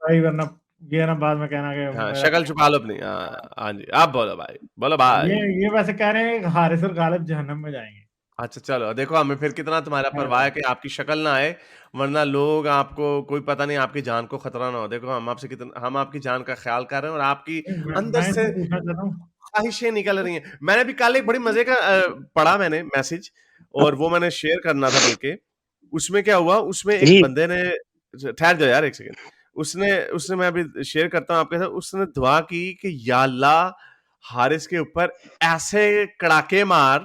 بھائی ورنہ یہ نا بعد میں کہنا کہ ہاں میرا شکل چھپا لو اپنی. ہاں جی آپ بولو بھائی، بولو بھائی. یہ ویسے کہہ رہے ہیں کہ حارث اور غالب جہنم میں جائیں گے. اچھا چلو دیکھو ہمیں پھر کتنا تمہارا پرواہ ہے کہ آپ کی شکل نہ آئے، ورنہ لوگ آپ کو کوئی پتہ نہیں آپ کی جان کو خطرہ نہ ہو. دیکھو ہم آپ کی جان کا خیال کر رہے ہیں اور آپ کی اندر میں اس سے سے پوچھنا چاہتا ہوں خواہشیں نکل رہی ہیں. میں نے بھی کل ایک بڑی مزے کا پڑھا میں نے میسج، اور وہ میں نے شیئر کرنا تھا. بلکہ اس میں کیا ہوا، اس میں ایک جی بندے نے، ٹھہر جاؤ یار ایک سیکنڈ، اس نے میں ابھی شیئر کرتا ہوں آپ کے ساتھ. اس نے دعا کی کہ یا اللہ حارث کے اوپر ایسے کڑاکے مار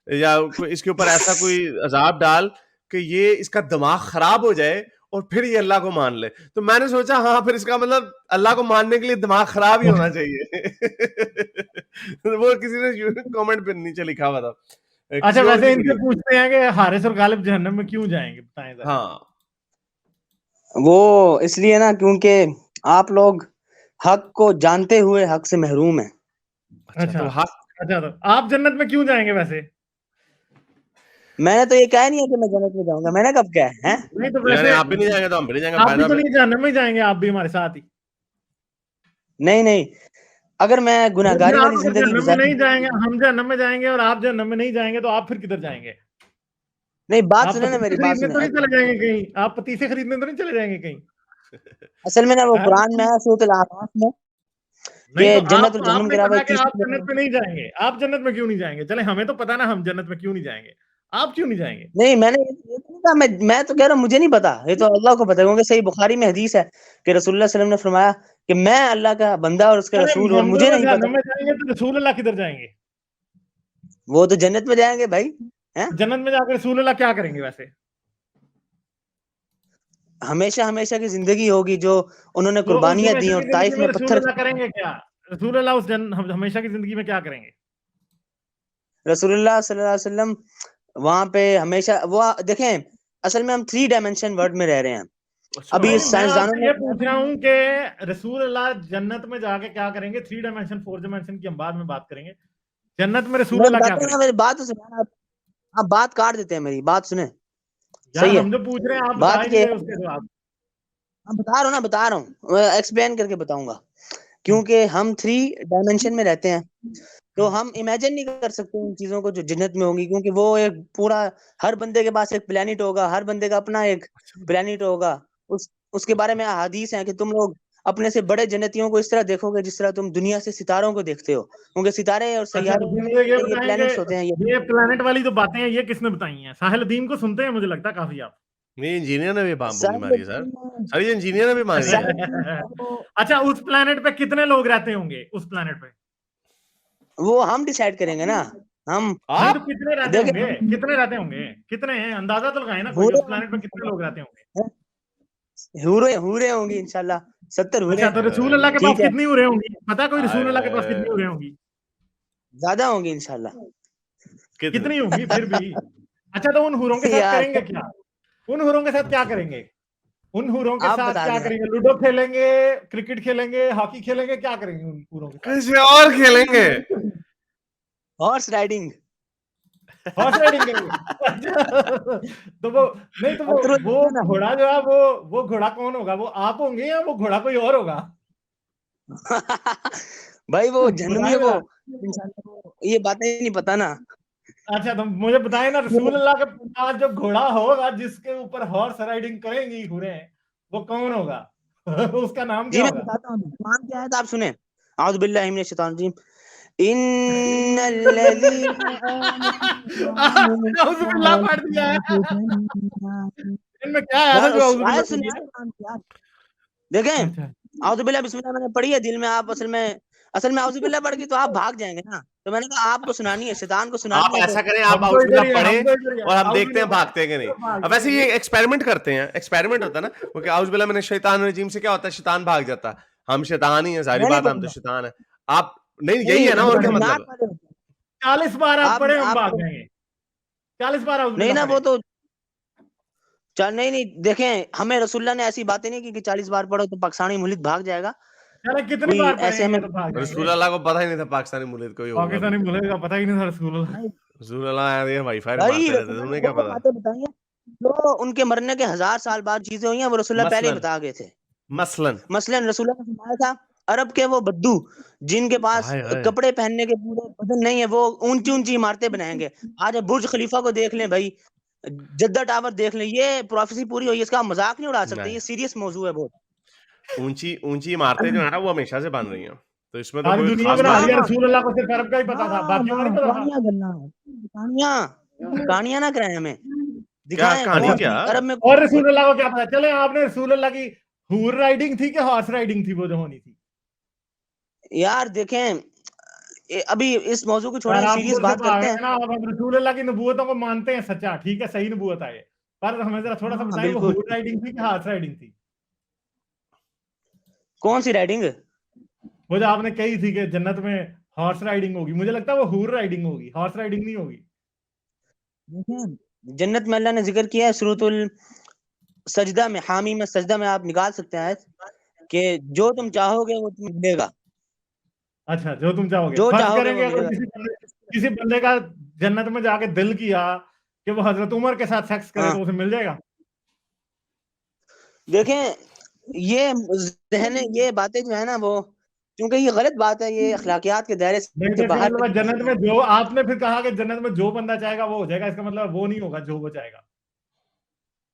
یا اس کے اوپر ایسا کوئی عذاب ڈال کہ یہ اس کا دماغ خراب ہو جائے اور پھر یہ اللہ کو مان لے. تو میں نے سوچا ہاں پھر اس کا مطلب اللہ کو ماننے کے لیے دماغ خراب ہی ہونا چاہیے. وہ کسی نے کامنٹ پہ نیچے لکھا ہوا تھا. اچھا ویسے ان سے پوچھتے ہیں کہ حارث اور غالب جہنم میں کیوں جائیں گے، بتائیں ذرا. ہاں وہ اس لیے نا کیونکہ آپ لوگ حق کو جانتے ہوئے حق سے محروم ہیں. اچھا تو حق اچھا تو آپ جنت میں کیوں جائیں گے ویسے؟ میں نے تو یہ کہا نہیں ہے کہ میں جنت میں جاؤں گا، میں نے کب کہا ہے؟ نہیں تو یعنی ویسے آپ بھی نہیں جائیں گے تو ہم بھی نہیں جائیں گے. آپ بھی تو نہیں جہنم میں جائیں گے، آپ بھی ہمارے ساتھ ہی. نہیں اگر میں گناہ گاری آپ والی اگر زندگی جہنم میں گزاری، نہیں جائیں گے، ہم جہنم میں جائیں گے اور آپ جہنم میں نہیں جائیں گے تو آپ پھر کدھر جائیں گے؟ نہیں بات آپ سنیں نا، پتیسے میری بات خریدنے سنیں. تو نہیں چلے جائیں گے کہیں، آپ پتیسے خریدنے تو نہیں چلے جائیں گے کہیں. اصل میں نا وہ قرآن میں ہے سورۃ الاعراف میں نہیں کہ تو جنت آپ الجنم نے کے علاوہ کہا کہ تیسری آپ جنت میں نہیں جائیں گے. آپ جنت میں کیوں نہیں جائیں گے؟ چلے ہمیں تو پتا نا ہم جنت میں کیوں نہیں جائیں گے، آپ کیوں نہیں جائیں گے؟ نہیں میں نے یہ تو نہیں کہا، میں تو کہہ رہا ہوں مجھے نہیں پتا، یہ تو اللہ کو پتا ہے. کیونکہ صحیح بخاری میں حدیث ہے کہ رسول اللہ صلی اللہ علیہ وسلم نے فرمایا کہ میں اللہ کا بندہ اور اس کے رسول ہوں اور ہم مجھے دونوں نہیں پتا. جہنم میں جائیں گے تو رسول اللہ کدھر جائیں گے؟ وہ تو جنت میں جائیں گے بھائی. جنت میں جا کے رسول اللہ کیا کریں گے ویسے؟ ہمیشہ کی زندگی ہوگی جو انہوں نے تو اس قربانیاں دی ہمیشہ اور کی طائف زندگی میں میں رسول پتھر. اللہ کریں گے کیا؟ رسول اللہ اس ہمیشہ کی زندگی میں کیا کریں گے؟ رسول اللہ صلی اللہ علیہ وسلم وہاں پہ ہمیشہ وہ دیکھیں، اصل میں ہم 3 ڈائمینشن ورلڈ میں رہ رہے ہیں. ابھی میں آپ سائنسدانوں سے نے یہ پوچھ رہا ہوں کہ رسول اللہ جنت میں جا کے کیا کریں گے؟ 3 ڈائمینشن 4 ڈائمینشن کی ہم بعد میں بات کریں گے. جنت میں رسول میں اللہ کیا بتاتا ہوں کریں نا، گے؟ میری بات تو سنیں. آپ بات کاٹ دیتے ہیں، میری بات سنیں. یار صحیح ہے، ہم جو پوچھ رہے ہیں آپ بتا بات ہی نہیں یہ رہے اس کے جواب. بتا رہا ہوں ایکسپلین کر کے بتاؤں گا. کیونکہ ہم 3 ڈائمینشن میں رہتے ہیں تو ہم امیجن نہیں کر سکتے ان چیزوں کو جو جنت میں ہوں گی. کیونکہ وہ ایک پورا، ہر بندے کے پاس ایک پلانٹ ہوگا، ہر بندے کا اپنا ایک پلانٹ ہوگا. اس کے بارے میں احادیث ہیں کہ تم لوگ اپنے سے بڑے جنتیوں کو اس طرح دیکھو گے جس طرح تم دنیا سے ستاروں کو دیکھتے ہو. کیونکہ ستارے اور اچھا تو سیارے مجھے یہ یہ بتائیں پلانٹس ہوتے ہیں. کہ یہ پلانٹ والی جو باتیں ہیں یہ کس نے بتائی ہیں؟ ساحل الدین کو سنتے ہیں مجھے لگتا ہے کافی آپ. نہیں انجینئر نے بھی بونگی ماری ہے سر یہ انجینئر نے بھی ماری ہے. اچھا اس پلانٹ پہ کتنے لوگ رہتے ہوں گے؟ اس پلانٹ پہ وہ ہم ڈیسائیڈ کریں گے نا. ہم نہیں تو کتنے رہتے ہوں گے؟ دیکھیں کتنے رہتے ہوں گے؟ کتنے ہیں اندازہ تو لگائیں نا کوئی، ہورے اس پلانٹ پہ کتنے لوگ رہتے ہوں گے؟ ہورے ہوں گی انشاءاللہ 70 ہورے. اچھا تو رسول اللہ کے پاس ٹھیک ہے، کتنی ہورے ہوں گی؟ پتا کوئی رسول اللہ کے پاس کتنی ہورے ہوں گی؟ زیادہ ہوں گی انشاءاللہ. کتنی ہوں گی پھر بھی؟ اچھا تو ان حوروں کے ساتھ یار کریں گے کیا؟ ان حوروں کے ساتھ کیا کریں گے؟ ان حوروں کے آپ ساتھ بتا کیا دیں. کریں گے؟ لوڈو کھیلیں گے، کرکٹ کھیلیں گے، ہاکی کھیلیں گے، کیا کریں گے ان حوروں کے ساتھ؟ کسی اور کھیلیں گے. Horse riding. ہارس رائڈنگ کریں گے. تو وہ نہیں تو وہ گھوڑا جو ہے وہ گھوڑا کون ہوگا؟ وہ آپ ہوں گے یا وہ گھوڑا کوئی اور ہوگا؟ بھائی وہ جہنمیوں بتائیں کو ذرا. یہ باتیں نہیں پتا نا. اچھا تو مجھے بتائیں نا، رسول اللہ کے پاس جو گھوڑا ہوگا جس کے اوپر ہارس رائڈنگ کریں گی حوریں، وہ کون ہوگا؟ اس کا نام جی کیا میں ہوگا؟ بتاتا ہوں قرآن کیا ہے تو آپ سنیں. اعوذ باللہ من الشیطان الرجیم. ان الذین اعوذ باللہ پڑھ دیا ہے. ان میں کیا ہے یار جو اعوذ باللہ آیت سنیں پڑھی ہے؟ قرآن کی یار. دیکھیں اچھا اعوذ باللہ بسم اللہ میں نے پڑھی ہے دل میں. آپ اصل میں اعوذ باللہ پڑھ کے تو آپ بھاگ جائیں گے نا. تو میں نے کہا آپ کو سنانی ہے، شیطان کو آپ سنانی ہے. تو ایسا کریں، آپ ہم تو اعوذ ادھر باللہ ہی ہیں، پڑھیں ہم تو ادھر ہی ہیں. اور ہم اعوذ دیکھتے ہیں باللہ بھاگتے ہیں کہ نہیں. اب ویسے یہ ایکسپیریمنٹ کرتے ہیں، ایکسپیریمنٹ ہوتا ہے نا. کیونکہ اعوذ باللہ من الشیطان الرجیم سے کیا ہوتا ہے؟ شیطان بھاگ جاتا ہے. ہم شیطان ہی ہیں، ظاہری میں نہیں بات ہے ہم تو پڑھوں شیطان ہیں. آپ نہیں، یہی ہے نا، نہیں اور وہ کیا مطلب جنات ہے؟ والے ہوتے ہیں. 40 بار آپ پڑھیں ہم آپ بھاگ جائیں گے. 40 بار اعوذ نہیں باللہ نا پڑھیں. وہ تو نہیں دیکھیں ہمیں رسول اللہ نے ایسی باتیں نہیں کی کہ 40 بار پڑھو تو پاکستانی ملک بھاگ جائے گا. چلے کتنی کوئی بار ایسے پڑھیں ہمیں گے تو بھاگ جائیں رسول گے؟ اللہ کو پتہ ہی نہیں تھا پاکستانی ملک کوئی ہوگا بھی. پاکستانی ملک کا پتہ ہی نہیں تھا رسول اللہ. رسول اللہ یہ وائی فائی بھائی مارتے رہتے تھے، رسول اللہ انہیں نے کیا وہ پتا. باتیں بتائیں گے. تو ان کے مرنے کے 1000 سال بعد چیزیں ہوئی ہیں وہ رسول اللہ پہلے ہی بتا گئے تھے. مثلاً رسول اللہ نے فرمایا تھا عرب کے وہ بدو جن کے پاس ہائے ہائے کپڑے پہننے کے پورے بدن نہیں ہے وہ اونچی اونچی عمارتیں بنائیں گے. آج برج خلیفہ کو دیکھ لیں بھائی, جدہ ٹاور دیکھ لیں, یہ پروفیسی پوری ہوئی ہے, اس کا مذاق نہیں اڑا سکتے, نہیں. یہ سیریس موضوع ہے بہت. اونچی عمارتیں جو ہے نا وہ ہمیشہ سے بن رہی ہیں, تو اس میں تو ساری کوئی دنیا خاص بنا بات دیا, نہیں. رسول اللہ کو صرف عرب کا ہی پتا تھا, باقیوں کو نہیں پتا تھا. کہانیاں نہ کرائیں ہمیں, کیا دکھائیں کہانی کون کیا؟ سی عرب میں. اور رسول اللہ کو کیا پتا, چلے آپ نے رسول اللہ کی حور رائڈنگ تھی کہ ہارس رائڈنگ تھی وہ جو ہونی تھی؟ یار دیکھیں ابھی اس موضوع کو یار چھوڑیں, آپ سیریس مجھ سے بات تو کرتے آگے ہیں. نا, اب ہم رسول اللہ کی نبوتوں کو مانتے ہیں سچا, ٹھیک ہے صحیح نبوت ہے یہ, پر ہمیں ذرا تھوڑا سا ہاں بتائیں وہ بالکل. حور رائڈنگ تھی کہ ہارس رائڈنگ تھی؟ کون سی رائڈنگ؟ وہ جو آپ نے کہی تھی کہ جنت میں ہارس رائڈنگ ہوگی, مجھے لگتا ہے وہ حور رائڈنگ ہوگی, ہارس رائڈنگ نہیں ہوگی. دیکھیں جنت میں اللہ نے ذکر کیا ہے سورۃ السجدہ میں, حامی میں سجدہ میں, آپ نکال سکتے ہیں کہ جو تم چاہو گے وہ تمہیں ملے گا. اچھا جو تم چاہو گے, جو فرض چاہو گے کریں وہ گے ملے اگر گا. کسی بندے کا جنت میں جا کے دل کیا کہ وہ حضرت عمر کے ساتھ سیکس کرے ہاں تو اسے مل جائے گا؟ دیکھیں یہ ذہن, یہ باتیں جو ہے نا وہ, کیونکہ یہ غلط بات ہے, یہ اخلاقیات کے دائرے نہیں سے دیکھیں باہر مطلب جنت میں جو آپ نے پھر کہا کہ جنت میں جو بندہ چاہے گا وہ ہو جائے گا, اس کا مطلب وہ نہیں ہوگا جو وہ چاہے گا.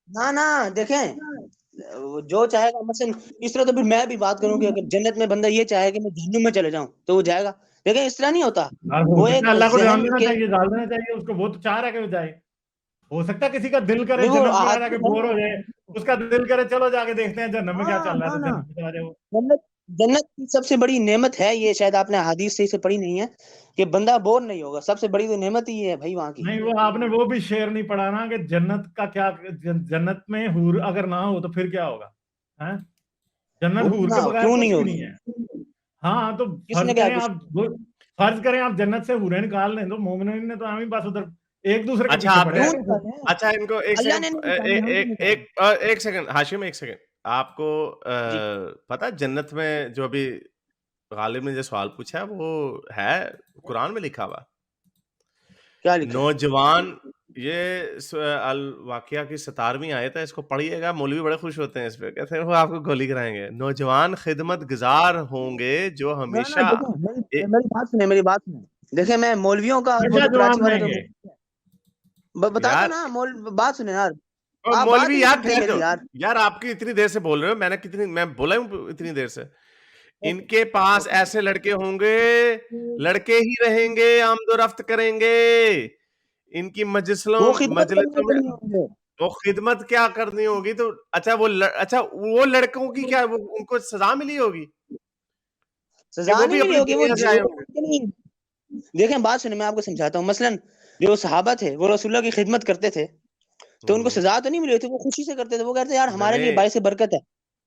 نہ دیکھیں جو چاہے گا. مثلا اس طرح تو پھر میں بھی بات کروں کہ اگر جنت میں بندہ یہ چاہے کہ میں جہنم میں چلے جاؤں تو وہ جائے گا. دیکھیں اس طرح نہیں ہوتا, ہو وہ سکتا ایک ہے اللہ کو ڈال ذہن دینا کے چاہیے, ڈال دینا چاہیے اس کو, وہ تو چاہ رہا ہے کہ وہ جائے. ہو سکتا ہے کسی کا دل کرے نہیں, وہ جنت میں رہ کے بور ہو جائے, اس کا دل کرے چلو جا کے دیکھتے ہیں جہنم میں کیا چل رہا ہے, تو نا جنت میں چلا جائے وہ. جنت کی سب سے بڑی نعمت ہے یہ, شاید آپ نے حدیث صحیح سے پڑھی نہیں ہے, کہ بندہ بور نہیں ہوگا. سب سے بڑی تو نعمت ہی ہے بھائی وہاں کی. نہیں وہ آپ نے وہ بھی شعر نہیں پڑھا نا کہ جنت کا کیا, جنت میں حور اگر نہ ہو تو پھر کیا ہوگا؟ جنت حور کے بغیر کیوں کچھ نہیں بھی ہوگی؟ نہیں ہے. ہاں تو کس نے کیا کچھ فرض کریں آپ جنت سے حوریں نکال لیں, تو مومنین نے تو ہم ہی بس ادھر ایک دوسرے کے اچھا پیچھے آپ پڑے نے, ہیں. اچھا ان کو ایک اللہ نے نہیں نکالی, ہم نے ایک سیکنڈ ہاشم, ایک سیکنڈ, آپ کو جی پتا جنت میں جو ابھی غالب نے جو سوال پوچھا وہ ہے قرآن میں لکھا ہوا. کیا لکھا ہے؟ نوجوان, یہ الواقعہ کی 17ویں آیت ہے, اس کو پڑھیے گا, مولوی بڑے خوش ہوتے ہیں اس پہ, کہتے ہیں وہ آپ کو گولی کرائیں گے. نوجوان خدمت گزار ہوں گے جو ہمیشہ, میری بات سنیں. دیکھیں میں مولویوں کا, وہ ہمیشہ تو کراچی جوان والے رہیں تو گے. بتاتا یار نا, بات سنیں یار, آپ بات مولوی ہی یار نہیں سنتے ٹھہر میری جاؤ یار. یار, آپ کی اتنی دیر سے بول رہے ہو, میں بولا ہوں اتنی دیر سے. ان کے پاس ایسے لڑکے ہوں گے, لڑکے ہی رہیں گے, آمد و رفت کریں گے, ان کی وہ مجلسوں خدمت کرنے میں کے لیے ہوں گے. وہ خدمت کیا کرنی ہوگی. تو اچھا وہ لڑکوں کی کیا, وہ ان کو سزا ملی ہوگی کہ سزا وہ بھی نہیں ملی اپنی ہوگی, وہ دنیا سے آئے ہوں گے؟ دیکھیں بات سنیں, میں آپ کو سمجھاتا ہوں. مثلا جو صحابہ تھے وہ رسول اللہ کی خدمت کرتے تھے, تو ان کو سزا تو نہیں ملی ہوتی, وہ خوشی سے کرتے تھے. وہ کہتے ہیں یار ہمارے لیے باعث برکت ہے.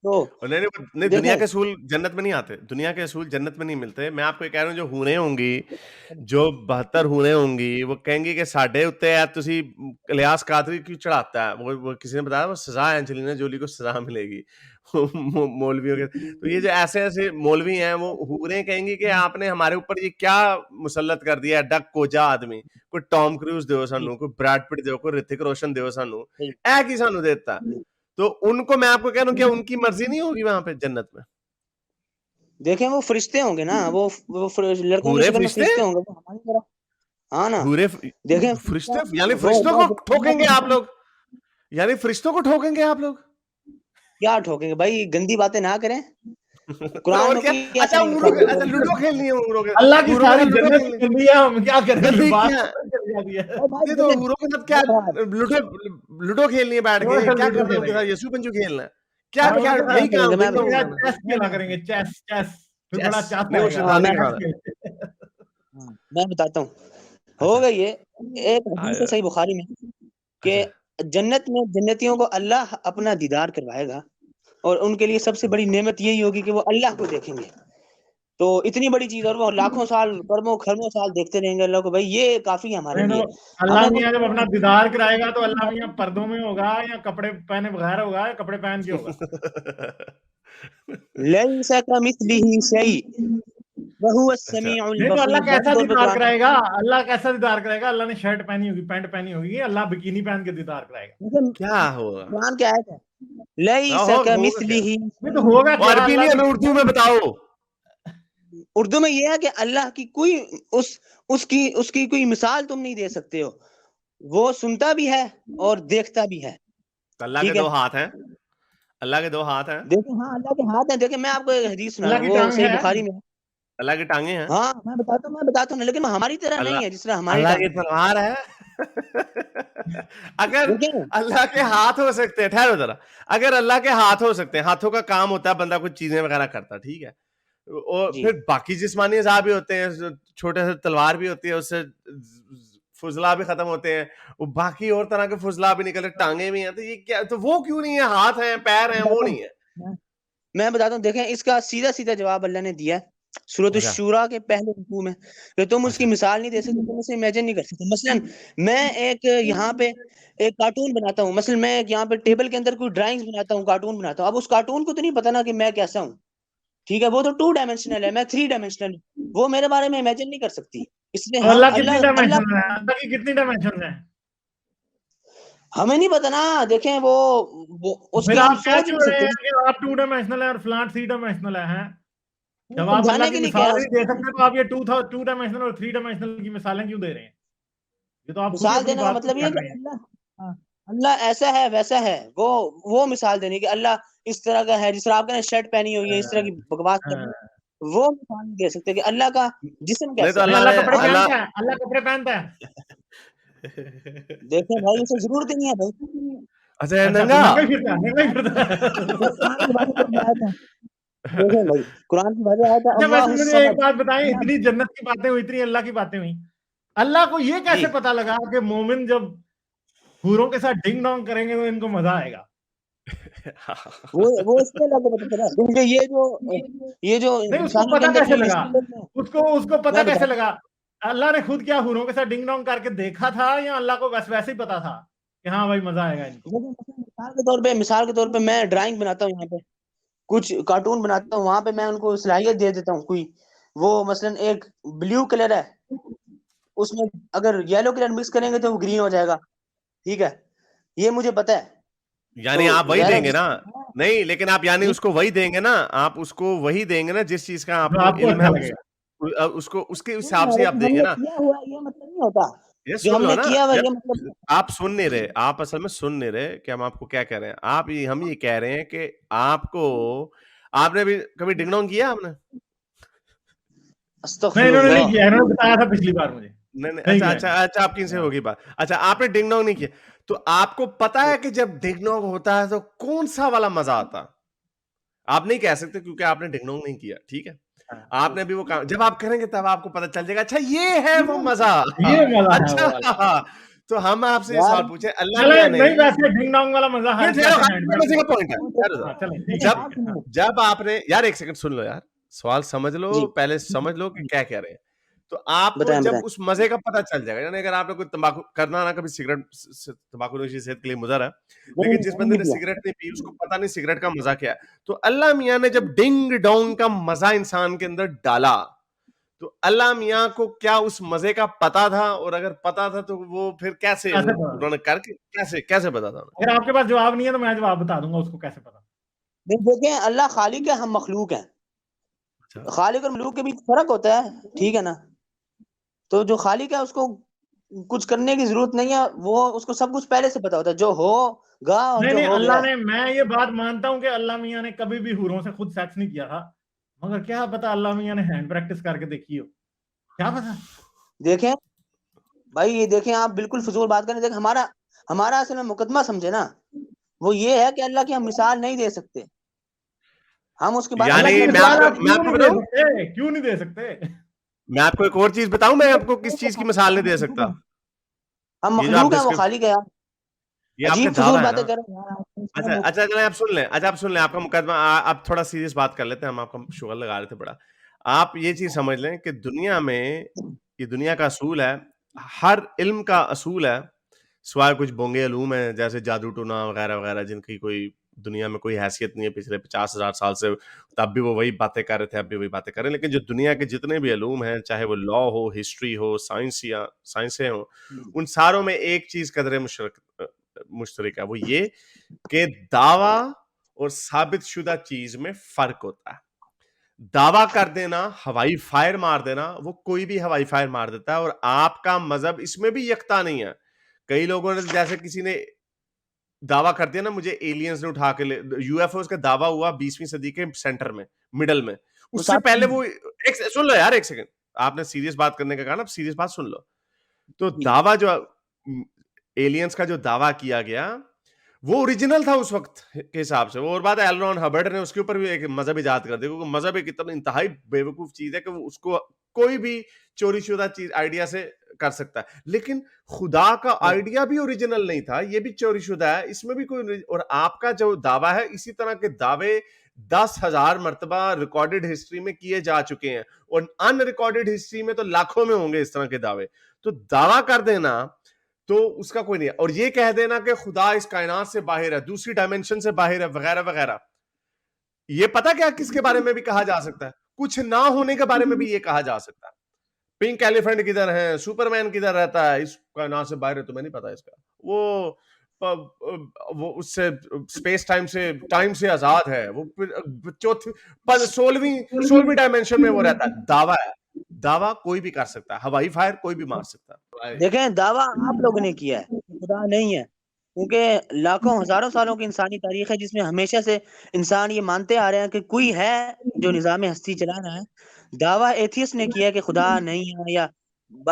تو نہیں, دنیا کے اصول جنت میں نہیں آتے, دنیا کے اصول جنت میں نہیں ملتے. میں آپ کو کہہ رہا ہوں جو حوریں ہوں گی, جو 72 حوریں ہوں گی, وہ کہیں گی کہ ساڈے اوتے ہے تسی الیاس قادری کیوں چڑھاتا ہے. وہ کسی نے بتایا وہ سزا ہے, انجلینا جولی کو سزا ملے گی مولویوں کے. تو یہ جو ایسے مولوی ہیں وہ حوریں کہیں گی کہ آپ نے ہمارے اوپر یہ کیا مسلط کر دیا ہے, ڈک کوجا آدمی. کوئی ٹام کروز دیو سانو, کوئی بریڈ پٹ دیو, کوئی رتک روشن دیو سانو, اے کی سانو دیتا. تو ان کو میں آپ کو کہہ رہا ہوں, کیا ان کی مرضی نہیں ہوگی وہاں پہ جنت میں؟ دیکھیں وہ فرشتے ہوں گے نا, وہ لڑکوں کی حورے شکل میں فرشتے ہوں گے, وہ ہماری طرح. ہاں نا, حورے دیکھیں فرشتے, یعنی فرشتوں کو ٹھوکیں گے آپ لوگ, یعنی فرشتوں کو ٹھوکیں گے آپ لوگ. کیا ٹھوکیں گے بھائی, گندی باتیں نہ کریں. قرآن اور میں کیا, کوئی ایسا اچھا نہیں لکھا. اچھا لوڈو کھیلنی ہے حوروں کے, اللہ کی حوروں کے ساری ساتھ لوڈو جنت کھیلنی چل رہی ہے, ہم کیا کریں, گندی بات کیا چل جاتی ہے. یہ تو حوروں کے ساتھ کیا لوڈو کھیلنی ہے بیٹھ کے, کیا کرنا ہے ان کے ساتھ, یسوع پنجو کھیلنا ہے کیا, کیا یہی کام میں چیس کھیلا کریں گے, چیس پھر بڑا چاس نہیں, وہ آئے گا. شیطانی کا کھانا میں بتاتا ہوں. اچھا ہوگا یہ ایک حدیث ہے صحیح بخاری میں کہ جنت میں جنتیوں کو اللہ اپنا دیدار کروائے گا, اور ان کے لیے سب سے بڑی نعمت یہی ہوگی کہ وہ اللہ کو دیکھیں گے. تو اتنی بڑی چیز, اور وہ لاکھوں سال کربوں خربوں سال دیکھتے رہیں گے اللہ کو. بھائی یہ کافی ہے ہمارے لیے. اللہ میاں جب اپنا دیدار کرائے گا تو اللہ میاں پردوں میں ہوگا یا کپڑے پہنے بغیر ہوگا یا کپڑے پہن کے ہوگا؟ لیس کمثلہ شیء, وهو السميع نہیں تو اللہ البصير. کیسا ذاتی طور پہ دیدار قرآن کرائے گا؟ اللہ کیسا دیدار کرائے گا؟ اللہ نے شرٹ پہنی ہوگی، پینٹ پہنی ہوگی، اللہ بکینی پہن کے دیدار کرائے گا. لیکن کیا ہوگا؟ قرآن کی آیت ہے لیس ہوگا کیا؟ کمثلہ. نہیں تو ہوگا وہ کیا؟ عربی اللہ نہیں ہمیں اردو میں بتاؤ. اردو میں یہ ہے کہ اللہ کی کوئی اس کی کوئی مثال تم نہیں دے سکتے ہو. وہ سنتا بھی ہے اور دیکھتا بھی ہے. اللہ کے ٹھیک ہے، دو ہاتھ ہیں. اللہ کے دو ہاتھ ہیں. دیکھیں ہاں اللہ کے ہاتھ ہیں. دیکھیں میں آپ کو ایک حدیث سنا اللہ رہا کی ہوں، وہ ٹانگ صحیح ہے، بخاری میں ہے. اللہ کی ٹانگیں ہیں. ہاں میں بتاتا ہوں لیکن ہماری طرح نہیں ہے جس طرح ہماری اللہ ٹانگ کی تلوار ہے. اگر دیکھیں اللہ کے ہاتھ ہو سکتے ہیں، ٹھہرو ذرا، اگر اللہ کے ہاتھ ہو سکتے ہیں، ہاتھوں کا کام ہوتا ہے، بندہ کچھ چیزیں وغیرہ کرتا، ٹھیک ہے، اور جی پھر باقی جسمانی اعضاء بھی ہوتے ہیں، چھوٹے سے تلوار بھی ہوتی ہے، اس سے فضلہ بھی ختم ہوتے ہیں، وہ باقی اور طرح کے فضلہ بھی نکلتے، ٹانگیں بھی ہیں، تو یہ کیا، تو وہ کیوں نہیں ہے؟ ہاتھ ہیں، پیر ہیں، وہ نہیں ہے. میں بتاتا ہوں. دیکھیں اس کا سیدھا جواب اللہ نے دیا ہے سورۃ الشورى کے پہلے رکوع میں کہ تم اس کی مثال نہیں دے سکتے، تم اسے امیجن نہیں کر سکتے. مثلا میں ایک یہاں پہ ایک کارٹون بناتا ہوں، مثلا میں ایک یہاں پہ ٹیبل کے اندر کوئی ڈرائنگز بناتا ہوں، کارٹون بناتا ہوں. اب اس کارٹون کو تو نہیں پتا نا کہ میں کیسا ہوں، ٹھیک ہے، وہ تو 2 ڈائمینشنل ہے، میں 3 ڈائمینشنل ہوں. وہ میرے بارے میں امیجن نہیں کر سکتی. اس لیے تو ہم اللہ کتنی اللہ ڈائمینشن ہے؟ اللہ کی کتنی ڈائمینشن ہے؟ ہمیں نہیں پتا نا. دیکھیں وہ اس پھر کی ہم آپ کہہ سوچ کیوں نہیں رہے سکتے. ہیں کہ آپ 2 ڈائمینشنل ہے اور فلان 3 ڈائمینشنل ہے؟ جب آپ سمجھانے اللہ کے کی لیے کہہ مثال رہا نہیں دے ہوں. سکتے تو آپ یہ 2 ڈائمینشنل اور 3 ڈائمینشنل کی مثالیں کیوں دے رہے ہیں؟ یہ تو آپ خود ہی مثال اپنی دینے کا بات کو مطلب یہ ہے کر کہ رہے ہیں. اللہ ایسا ہے ویسا ہے. وہ مثال دینی کہ اللہ اس طرح کا ہے، جس طرح آپ نے شرٹ پہنی ہوئی ہے، اس طرح کی بکواس کر رہے ہیں. وہ مثال نہیں دے سکتے کہ اللہ کا جسم نہیں تو کیسا ہے. اللہ نے کپڑے پہنتا ہے، اللہ کپڑے پہنتا ہے. دیکھیں بھائی اسے ضرورت ہی نہیں ہے بھائی. اچھا اچھا تو ننگا. ننگا ہی پھرتا ہے، ننگا ہی پھرتا ہے. قرآن کی باتیں کرنے آیا تھا. دیکھیں بھائی قرآن کی باتیں آیا تھا. اچھا اللہ ویسے مجھے ایک الصمد. بات بتائیں، اتنی جنت کی باتیں ہوئی، اتنی اللہ کی باتیں ہوئی، اللہ کو یہ کیسے جی پتا لگا کہ مومن جب حوروں کے ساتھ ڈنگ ڈونگ کریں گے تو ان کو مزہ آئے گا؟ وہ اس کے اللہ کو پتہ چلا کیونکہ یہ جو نہیں، اس کو انسانوں کے پتا اندر کیسے کوئی لگا؟ اس اس کو پتا میں کیسے بتاتا لگا؟ اللہ نے خود کیا حوروں کے ساتھ ڈنگ ڈونگ کر کے دیکھا تھا یا اللہ کو ویسے ہی پتا تھا کہ ہاں بھائی مزہ آئے گا ان کو؟ ہوں. مثال کے طور پہ میں ڈرائنگ بناتا ہوں، یہاں پہ کچھ کارٹون بناتا ہوں، وہاں پہ میں ان کو صلاحیت دے دیتا ہوں. کوئی وہ مثلا ایک بلیو کلر ہے، اس میں اگر یلو کلر مکس کریں گے تو وہ گرین ہو جائے گا، ٹھیک ہے، یہ مجھے پتا ہے. یعنی تو آپ وہی ظاہر ہے دیں گے نا؟ نہیں لیکن آپ یعنی جی اس کو وہی دیں گے نا، آپ اس کو وہی دیں گے نا جس چیز کا آپ جو کو آپ کو علم ہے، اچھا لگے گا. اس کو اس کے حساب سے آپ دیں ہم گے نے نا. کیا ہوا یہ مطلب نہیں ہوتا، یہ جو سن ہم لو نے نا، کیا ہوا یہ مطلب نہیں. آپ سن نہیں رہے، آپ اصل میں سن نہیں رہے کہ ہم آپ کو کیا کہہ رہے ہیں. ہم یہ کہہ رہے ہیں کہ آپ نے بھی کبھی ڈنگ ڈونگ کیا؟ آپ نے؟ استغفر نہیں، انہوں نے اللہ. نہیں کیا، انہوں نے بتایا تھا پچھلی بار مجھے. نہیں نہیں، نہیں کیا انہوں اچھا آپ کن سے ہوگی بات. اچھا آپ نے ڈنگ ڈونگ نہیں کیا، تو آپ کو پتا ہے کہ جب ڈنگ ڈونگ ہوتا ہے تو کون سا والا مزہ آتا؟ آپ نہیں کہہ سکتے کیونکہ آپ نے ڈنگ ڈونگ نہیں کیا، ٹھیک ہے. آپ نے بھی وہ کام جب آپ کریں گے تب آپ کو پتا چل جائے گا. اچھا یہ ہے وہ مزہ. یہ مزہ ہے وہ والا. اچھا تو ہم آپ سے یہ یار سوال پوچھے، اللہ چلے میاں نے نہیں، ویسے ڈنگ ڈونگ والا مزہ نہیں، حارث ویسے ہینڈ مزے کا بیگ. پوائنٹ ہے. ہاں چلیں ٹھیک ہے، ٹھیک ہے. جب آپ نے یار ایک سیکنڈ سن لو یار، سوال سمجھ لو جی پہلے، سمجھ لو کہ کیا کہہ رہے ہیں. تو آپ کو بتائیں جب اس مزے کا پتہ چل جائے گا، یعنی اگر آپ نے کوئی تمباکو کرنا نہ، کبھی سگریٹ، تمباکو نوشی صحت کے لیے مضر ہے، لیکن جس بندے نے سگریٹ نہیں پی اس کو پتہ نہیں سگریٹ کا مزہ کیا ہے. تو اللہ میاں نے جب ڈنگ ڈونگ کا مزہ انسان کے اندر ڈالا تو اللہ میاں کو کیا اس مزے کا پتا تھا؟ اور اگر پتا تھا تو وہ پھر کیسے انہوں نے کر کے کیسے پتا تھا؟ اگر آپ کے پاس جواب نہیں ہے تو میں جواب بتا دوں گا اس کو کیسے پتا. دیکھیں اللہ خالق ہے، ہم مخلوق ہیں. خالق اور مخلوق کے بیچ فرق ہوتا ہے، ٹھیک ہے نا. تو جو خالق ہے اس کو کچھ کرنے کی ضرورت نہیں ہے، وہ اس کو سب کچھ پہلے سے پتا ہوتا ہے جو ہوگا اور جو نہیں، ہو گیا اللہ ہے. نے، میں یہ بات مانتا ہوں کہ اللہ میاں نے کبھی بھی حوروں سے خود سیکس نہیں کیا تھا، مگر کیا پتا اللہ میاں نے ہینڈ پریکٹس کر کے دیکھی ہو، کیا پتا. دیکھیں بھائی، یہ دیکھیں آپ بالکل فضول بات کریں. دیکھیں ہمارا اصل میں مقدمہ سمجھے نا، وہ یہ ہے کہ اللہ کی ہم مثال نہیں دے سکتے. ہم اس کے بارے اللہ کی یعنی میں مثال آپ آپ کیوں کو نہیں دے بتاؤں، سکتے؟ کیوں نہیں دے سکتے؟ میں آپ کو ایک اور چیز بتاؤں، میں آپ کو کس چیز کی مثال نہیں دے سکتا. ہم یہ جو آپ مخلوق ہیں، وہ خالق ہے. یار یہ آپ کا عجیب فضول دعویٰ ہے باتیں نا. کر رہے ہیں. اچھا چلیں آپ سن لیں. آپ سن لیں، آپ کا مقدمہ، آپ تھوڑا سیریس بات کر لیتے ہیں، ہم آپ کا شغل لگا رہے تھے بڑا. آپ یہ چیز سمجھ لیں کہ دنیا میں، یہ دنیا کا اصول ہے، ہر علم کا اصول ہے، سوائے کچھ بونگے علوم ہیں جیسے جادو ٹونا وغیرہ وغیرہ، جن کی کوئی دنیا میں کوئی حیثیت نہیں ہے پچھلے 50,000 سال سے, تب بھی وہ وہی باتیں کر رہے تھے, اب بھی وہی باتیں کر رہے ہیں. لیکن جو دنیا کے جتنے بھی علوم ہیں, چاہے وہ لا ہو, ہسٹری ہو, سائنسیں ہوں, ان ساروں میں ایک چیز قدرے مشترک ہے, وہ یہ کہ دعویٰ اور ثابت شدہ چیز میں فرق ہوتا ہے. دعویٰ کر دینا, ہوائی فائر مار دینا, وہ کوئی بھی ہوائی فائر مار دیتا ہے, اور آپ کا مذہب اس میں بھی یکتا نہیں ہے. کئی لوگوں نے, جیسے کسی نے دعویٰ کر دیا نا, مجھے ایلینز نے اٹھا کے یو ایف اوز کا دعویٰ ہوا 20ویں صدی کے سینٹر میں, مڈل میں. اس سے پہلے وہ سن لو یار ایک سیکنڈ, آپ نے سیریس بات کرنے کا کہا نا, سیریس بات سن لو. تو دعویٰ جو ایلینز کا جو دعویٰ کیا گیا وہ اوریجنل تھا اس وقت کے حساب سے. وہ اور بات ہے, ایل رون ہبرڈ نے اس کے اوپر بھی ایک مذہب ایجاد کر دیا, کیونکہ مذہب ایک اتنا انتہائی بیوقوف چیز ہے کہ اس کو کوئی بھی چوری شدہ چیز آئیڈیا سے کر سکتا ہے. لیکن خدا کا آئیڈیا بھی اوریجنل نہیں تھا, یہ بھی چوری شدہ ہے, اس میں بھی کوئی. اور آپ کا جو دعویٰ ہے, اسی طرح کے دعوے 10,000 مرتبہ ریکارڈڈ ہسٹری میں کیے جا چکے ہیں, اور ان ریکارڈڈ ہسٹری میں تو لاکھوں میں ہوں گے اس طرح کے دعوے. تو دعویٰ کر دینا تو اس کا کوئی نہیں ہے. اور یہ کہہ دینا کہ خدا اس کائنات سے باہر ہے, دوسری ڈائمینشن سے باہر ہے, وغیرہ وغیرہ, یہ پتا کیا کس کے بارے میں بھی کہا جا سکتا ہے, کچھ نہ ہونے کے بارے میں بھی یہ کہا جا سکتا ہے. پنک ایلیفنٹ کدھر ہے, سپرمین کدھر رہتا ہے, اس کائنات سے باہر ہے, تمہیں نہیں پتا اس کا, وہ اس سے اسپیس ٹائم سے آزاد ہے, وہ 16ویں ڈائمینشن میں وہ رہتا ہے. دعویٰ ہے, دعویٰ کوئی بھی کر سکتا ہے, ہوائی فائر کوئی بھی مار سکتا ہے. دیکھیں دعویٰ آپ لوگوں نے کیا ہے, خدا نہیں ہے, کیونکہ لاکھوں ہزاروں سالوں کی انسانی تاریخ ہے جس میں ہمیشہ سے انسان یہ مانتے آ رہے ہیں کہ کوئی ہے جو نظام ہستی چلا رہا ہے. دعویٰ ایتھیسٹ نے کیا کہ خدا نہیں ہے, یا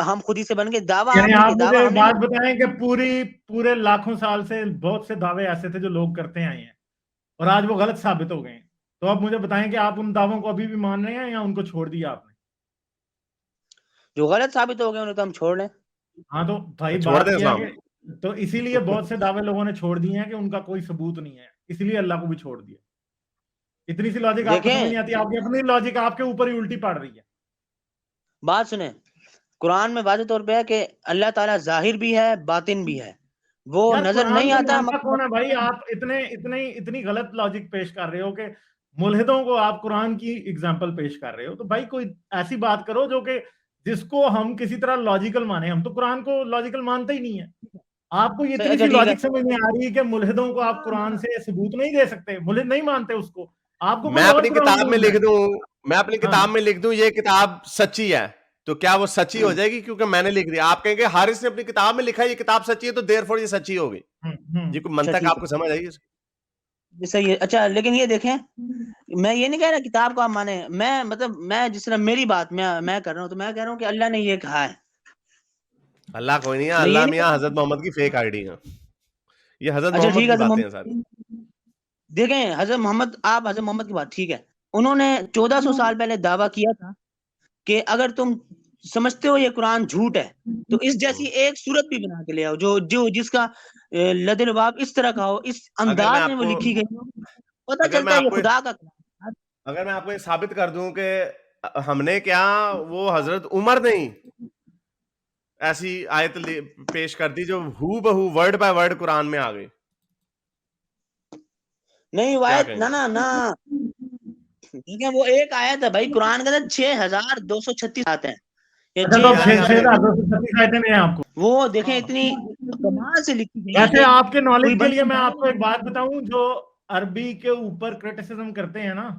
ہم خود ہی سے بن کے دعویٰ. یعنی آپ مجھے بات بتائیں کہ پورے لاکھوں سال سے بہت سے دعوے ایسے تھے جو لوگ کرتے آئے ہیں اور آج وہ غلط ثابت ہو گئے ہیں, تو اب مجھے بتائیں کہ آپ ان دعووں کو ابھی بھی مان رہے ہیں یا ان کو چھوڑ دیا آپ نے؟ جو غلط ثابت ہو گئے انہیں تو ہم چھوڑ لیں. ہاں تو بھائی بات کیا کہ تو اسی لیے بہت سے دعوے لوگوں نے چھوڑ دیے ہیں کہ ان کا کوئی ثبوت نہیں ہے, اس لیے اللہ کو بھی چھوڑ دیا. اتنی سی لاجک آپ کو سمجھ نہیں آتی, آپ کی اپنی لاجک آپ کے اوپر ہی الٹی پڑ رہی ہے. بات سنیں, قرآن میں واضح طور پہ ہے کہ اللہ تعالیٰ ظاہر بھی ہے, باطن بھی ہے, وہ نظر نہیں آتا. کون ہے بھائی, آپ اتنی غلط لاجک پیش کر رہے ہو کہ ملحدوں کو آپ قرآن کی اگزامپل پیش کر رہے ہو. تو بھائی کوئی ایسی بات کرو جو کہ جس کو ہم کسی طرح لاجیکل مانیں. ہم تو قرآن کو لاجیکل مانتے ہی نہیں ہے. آپ کو یہ اتنی سی لاجک سمجھ نہیں آ رہی کہ ملحدوں کو آپ قرآن سے ثبوت نہیں دے سکتے, ملحد نہیں مانتے اس کو. آپ کو میں اپنی کتاب میں لکھ دوں یہ کتاب سچی ہے, تو کیا وہ سچی ہو جائے گی کیونکہ میں نے لکھ دیا؟ آپ کہیں گے حارث نے اپنی کتاب میں لکھا ہے یہ کتاب سچی ہے تو دیر فور یہ سچی ہوگی. یہ کوئی منطق آپ کو سمجھ آئی؟ صحیح ہے. اچھا لیکن یہ دیکھیں, میں یہ نہیں کہہ رہا کتاب کو آپ مانیں, میں جس طرح میری بات میں کر رہا ہوں, تو میں کہہ رہا ہوں کہ اللہ نے یہ کہا ہے. اللہ کوئی نہیں ہے, اللہ میاں حضرت محمد کی فیک آئی ڈی ہے, یہ حضرت محمد کی باتیں ہیں ساری. دیکھیں حضرت محمد کی بات ٹھیک ہے, انہوں نے 1400 سال پہلے دعویٰ کیا تھا کہ اگر تم سمجھتے ہو یہ قرآن جھوٹ ہے تو اس جیسی ایک صورت بھی بنا کے لے آؤ جو جس کا لد لباب اس طرح کا ہو, اس انداز میں وہ لکھی گئی ہو, پتہ چلتا ہے یہ خدا کا. اگر میں آپ کو یہ ثابت کر دوں کہ ہم نے کیا, وہ حضرت عمر نہیں ایسی آیت پیش کر دی جو ہو بہو ورڈ بائی ورڈ قرآن میں آ گئی. نہیں وائد نہ دیکھیں وہ ایک آیت ہے بھائی, قرآن کے اندر 6236 آتے ہیں. وہ دیکھیں اتنی کمال سے لکھی گئی. ویسے آپ کے نالج کے لیے میں آپ کو ایک بات بتاؤں, جو عربی کے اوپر کرٹیسزم کرتے ہیں نا,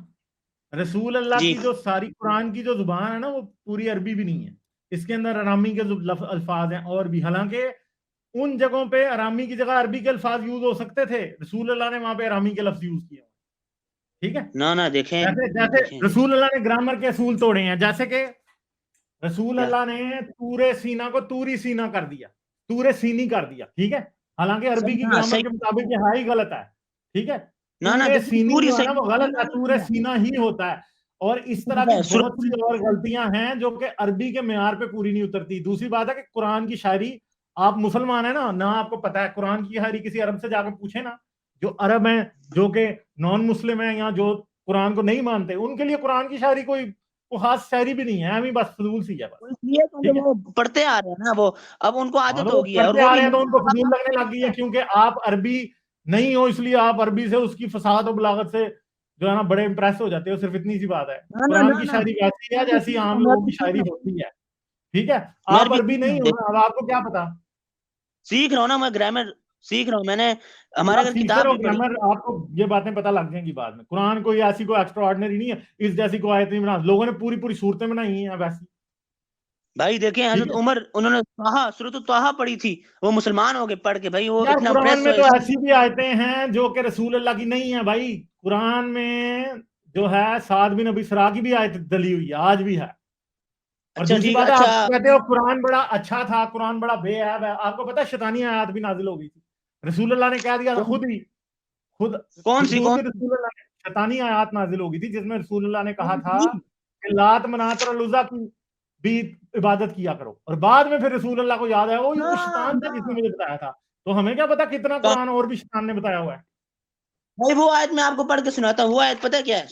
رسول اللہ کی جو ساری قرآن کی جو زبان ہے نا وہ پوری عربی بھی نہیں ہے, اس کے اندر ارامی کے الفاظ ہیں اور بھی, حالانکہ ان جگہوں پہ ارامی کی جگہ عربی کے الفاظ یوز ہو سکتے تھے, رسول اللہ نے وہاں پہ ارامی کے لفظ یوز کیا. ٹھیک ہے نہ دیکھیں جیسے رسول اللہ نے گرامر کے اصول توڑے ہیں, جیسے کہ رسول اللہ نے تورے سینا کو توری سینا کر دیا, تورے سینی کر دیا. ٹھیک ہے, حالانکہ عربی کی گرامر کے مطابق یہ ہی غلط ہے. ٹھیک ہے, وہ غلط ہے, تورے سینا ہی ہوتا ہے. اور اس طرح کی بہت سی اور غلطیاں ہیں جو کہ عربی کے معیار پہ پوری نہیں اترتی. دوسری بات ہے کہ قرآن کی شاعری, آپ مسلمان ہیں نا آپ کو پتا ہے قرآن کی شاعری کسی عرب سے جا کے پوچھے نا, جو عرب ہیں جو کہ نان مسلم ہیں یا جو قرآن کو نہیں مانتے, ان کے لیے قرآن کی شاعری کوئی خاص شاعری بھی نہیں ہے, ہمیں بس فضول سی ہے. وہ پڑھتے آ رہے ہیں نا, وہ اب ان کو عادت ہو گئی ہے, اور ان کو فضول لگنے لگ گئی ہے کیونکہ آپ عربی نہیں ہو اس لیے آپ عربی سے اس کی فصاحت و بلاغت سے جو ہے نا بڑے امپریس ہو جاتے ہو. صرف اتنی سی بات ہے. قرآن کی شاعری ویسی ہے جیسی عام لوگوں کی شاعری ہوتی ہے. ٹھیک ہے, آپ عربی نہیں ہو نا, اب آپ کو کیا پتا. سیکھ رہا ہوں نا میں, گرامر سیکھ رہا ہوں میں نے, ہمارے آپ گھر سیکھتے کتاب رہو بھی پڑھی. گرامر, آپ کو یہ باتیں پتہ لگ جائیں گی بعد میں. قرآن کوئی ایسی کوئی ایکسٹرا آرڈنری نہیں ہے اس جیسی کوئی آیت نہیں بنا, لوگوں نے پوری پوری صورتیں بنائی ہیں ویسی. بھائی دیکھیں حضرت عمر انہوں نے سورۃ الطٰہٰ پڑھی تھی, وہ مسلمان ہو گئے پڑھ کے. بھائی وہ یار اتنا قرآن پریس میں ہوئے. تو ایسی بھی آیتیں ہیں جو کہ رسول اللہ کی نہیں ہیں بھائی. قرآن میں جو ہے سعد بن ابی سرا کی بھی آیت ڈلی ہوئی ہے, آج بھی ہے. اور اچھا دوسری ٹھیک, بات ہے, اچھا آپ کہتے ہو قرآن بڑا اچھا تھا, قرآن بڑا بے عیب ہے. آپ کو پتا ہے شیطانی آیات بھی نازل ہو گئی تھی, رسول اللہ نے کہہ دیا تھا خود ہی, خود کون سی حضور رسول اللہ نے شیطانی آیات نازل ہو گئی تھی جس میں رسول اللہ نے کہا تھا کہ لات منات اور العزیٰ کی بھی عبادت کیا کرو. اور بعد میں پھر رسول اللہ کو یاد آیا وہ شیطان تھا جس نے مجھے بتایا تھا. تو ہمیں کیا پتا کتنا قرآن اور بھی شیطان نے بتایا ہوا ہے. بھائی وہ آیت میں آپ کو پڑھ کے سناتا ہوں. وہ آیت پتہ کیا ہے,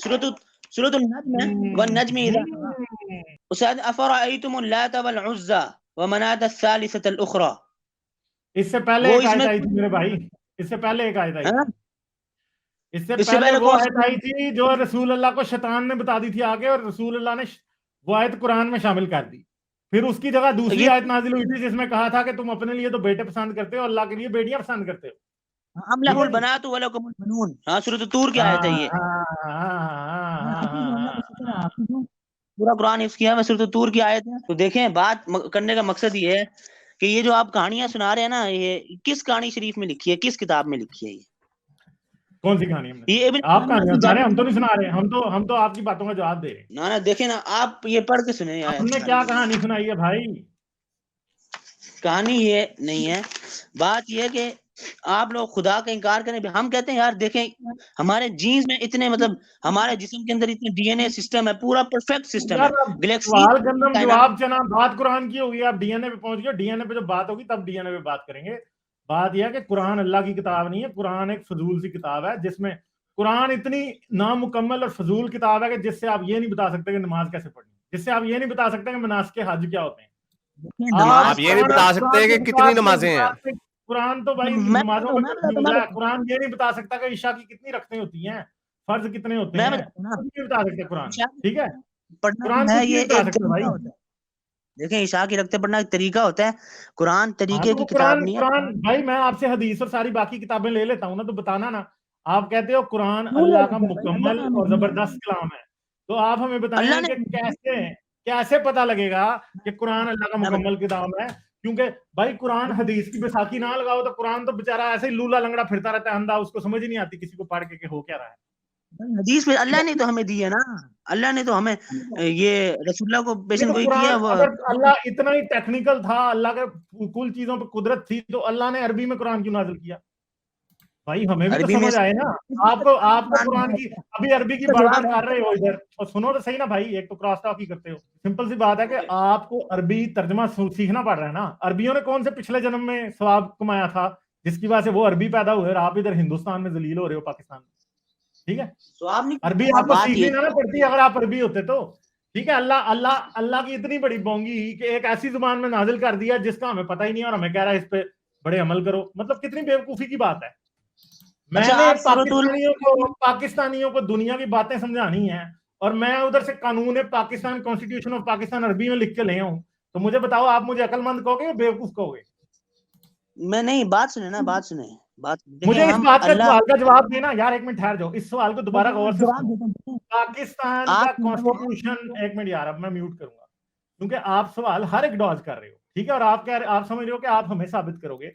سورۃ النجم ہے, والنجم اذا ہوا. اس آیت افرأیتم اللات والعزى ومناة الثالثة الاخرى. اس سے پہلے ایک آیت آئی تھی میرے بھائی, اس سے پہلے ایک آیت آئی تھی. اس سے پہلے وہ آیت آئی تھی جو رسول اللہ کو شیطان نے بتا دی تھی آگے, اور رسول اللہ نے وہ آیت قرآن میں شامل کر دی. پھر اس کی جگہ دوسری آیت نازل ہوئی تھی جس میں کہا تھا کہ تم اپنے لیے تو بیٹے پسند کرتے ہو, اللہ کے لیے بیٹیاں پسند کرتے ہو. ام لہ البنات ولکم البنون. ہاں سورۃ طور کی آیت ہے یہ. پورا قرآن حفظ کیا ہے, سورۃ طور کی آیت ہے. تو دیکھیں بات کرنے کا مقصد یہ ہے کہ یہ جو آپ کہانیاں سنا رہے ہیں نا, یہ کس کہانی شریف میں لکھی ہے, کس کتاب میں لکھی ہے یہ؟ کون سی کہانی ہم نے؟ آپ کہانیاں سنا رہے ہیں, ہم تو نہیں سنا رہے, ہم تو آپ کی باتوں کا جواب دے رہے ہیں. نا دیکھیں نا, آپ یہ پڑھ کے سنیں. ہم نے کیا کہانی سنائی ہے بھائی؟ کہانی یہ نہیں ہے, بات یہ کہ آپ لوگ خدا کا انکار کریں. ہم کہتے ہیں یار دیکھیں ہمارے جینز میں اتنے, مطلب ہمارے جسم کے اندر اتنے ڈی این اے سسٹم ہے, پورا پرفیکٹ سسٹم ہے. گلیکسی سوال گندم جواب چنا, بات قرآن کی ہوگی, آپ ڈی این اے پہ پہنچ گئے. ڈی این اے پہ جب بات ہوگی تب ڈی این اے پہ بات کریں گے. بات یہ ہے کہ قرآن اللہ کی کتاب نہیں ہے, قرآن ایک فضول سی کتاب ہے جس میں قرآن اتنی نامکمل اور فضول کتاب ہے کہ جس سے آپ یہ نہیں بتا سکتے کہ نماز کیسے پڑھنی, جس سے آپ یہ نہیں بتا سکتے کہ مناسک حج کیا ہوتے ہیں. آپ یہ نہیں بتا سکتے کہ کتنی نمازیں ہیں. قرآن تو بھائی نمازوں میں کنفیوز ہے. قرآن یہ نہیں بتا سکتا کہ عشاء کی کتنی رکعتیں ہوتی ہیں, فرض کتنے ہوتے ہیں, نہیں بتا سکتے قرآن. ٹھیک ہے, قرآن کچھ نہیں بتا سکتا بھائی. دیکھیں عشاء کی رکعتیں پڑھنا ایک طریقہ ہوتا ہے, قرآن طریقے کی کتاب نہیں ہے. قرآن بھائی میں آپ سے حدیث اور ساری باقی کتابیں لے لیتا ہوں نا, تو بتانا نا. آپ کہتے ہو قرآن اللہ کا مکمل اور زبردست کلام ہے, تو آپ ہمیں بتائیں کہ کیسے پتہ لگے گا کہ قرآن اللہ کا مکمل کتاب ہے. کیونکہ بھائی قرآن حدیث کی بیساکھی نہ لگاؤ تو قرآن تو بےچارا ایسے ہی لولا لنگڑا پھرتا رہتا ہے اندھا, اس کو سمجھ نہیں آتی کسی کو پڑھ کے کہ ہو کیا رہا ہے. حدیث میں اللہ نے تو ہمیں دی ہے نا, اللہ نے تو ہمیں یہ رسول اللہ کو پیشن گوئی کی ہے. اگر اللہ اتنا ہی ٹیکنیکل تھا, اللہ کے کل چیزوں پہ قدرت تھی, تو اللہ نے عربی میں قرآن کیوں نازل کیا بھائی؟ ہمیں بھی تو سمجھ آئے نا. آپ کو قرآن کی ابھی عربی کی بات کر رہے ہو ادھر, اور سنو تو صحیح نا بھائی, ایک تو کراس ٹاک ہی کرتے ہو. سمپل سی بات ہے کہ آپ کو عربی ترجمہ سیکھنا پڑ رہا ہے نا. عربیوں نے کون سے پچھلے جنم میں ثواب کمایا تھا جس کی وجہ سے وہ عربی پیدا ہوئے, اور آپ ادھر ہندوستان میں ذلیل ہو رہے ہو, پاکستان میں. ٹھیک ہے, عربی آپ کو سیکھنی نہ پڑتی اگر آپ عربی ہوتے تو. ٹھیک ہے, اللہ کی اتنی بڑی بونگی کہ ایک ایسی زبان میں نازل کر دیا جس کا ہمیں پتہ ہی نہیں, اور ہمیں کہہ رہا ہے اس پہ بڑے عمل کرو. مطلب کتنی بیوقوفی کی بات ہے. میں نے پاکستانیوں کو دنیا کی باتیں سمجھانی ہیں, اور میں ادھر سے قانون پاکستان, کانسٹیٹیوشن آف پاکستان عربی میں لکھ کے لے ہوں, تو مجھے بتاؤ آپ مجھے عقل مند کہو گے یا بیوقوف کہو گے؟ میں نہیں, بات سنیں نا, بات سنیں. مجھے اس بات کا سوال کا جواب دینا یار. ایک منٹ ٹھہر جاؤ, اس سوال کو دوبارہ غور سے سنو. پاکستان کا کانسٹیٹیوشن, ایک منٹ یار, اب میں میوٹ کروں گا کیونکہ آپ سوال ہر ایک ڈاج کر رہے ہو. ٹھیک ہے, اور آپ سمجھ رہے ہو کہ آپ ہمیں ثابت کرو گے.